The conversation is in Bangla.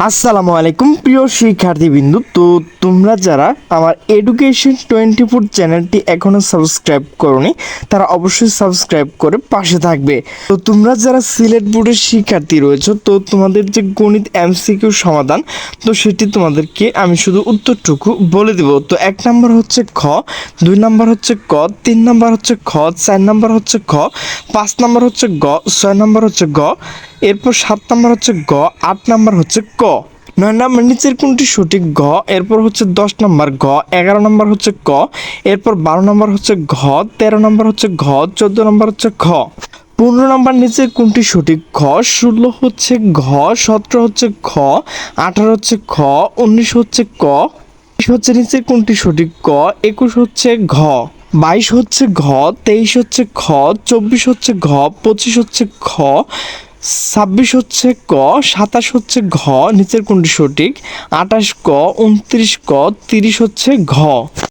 আসসালামু আলাইকুম প্রিয় শিক্ষার্থীবৃন্দ। তো তোমরা যারা আমার এডুকেশন 24 চ্যানেলটি এখনও সাবস্ক্রাইব করোনি তারা অবশ্যই সাবস্ক্রাইব করে পাশে থাকবে। তো তোমরা যারা সিলেট বোর্ডের শিক্ষার্থী রয়েছে, তো তোমাদের যে গণিত এমসিকিউ সমাধান, তো সেটি তোমাদেরকে আমি শুধু উত্তরটুকু বলে দেব। তো 1 নম্বর হচ্ছে খ, 2 নম্বর হচ্ছে ক, 3 নম্বর হচ্ছে খ, 4 নম্বর হচ্ছে খ, 5 নম্বর হচ্ছে গ, 6 নম্বর হচ্ছে গ, এরপর 7 নম্বর হচ্ছে গ, 8 নম্বর হচ্ছে ক, 9 নম্বর নিচের কোনটি সঠিক ঘ, এরপর হচ্ছে 10 নম্বর ঘ, 11 নম্বর হচ্ছে ক, এরপর 12 নম্বর হচ্ছে ঘ, 13 নম্বর হচ্ছে ঘ, 14 নম্বর হচ্ছে ঘ, 15 নম্বর নিচের কোনটি সঠিক ঘ, 16 হচ্ছে ঘ, 17 হচ্ছে ঘ, 18 হচ্ছে খ, 19 হচ্ছে ক, 20 হচ্ছে নিচের কোনটি সঠিক ক, 21 হচ্ছে ঘ, 22 হচ্ছে ঘ, 23 হচ্ছে খ, 24 হচ্ছে ঘ, 25 হচ্ছে খ, 26 হচ্ছে ক, 27 হচ্ছে ঘ, নিচের কোনটি সঠিক, 28 ক, 29 ক, 30 হচ্ছে ঘ।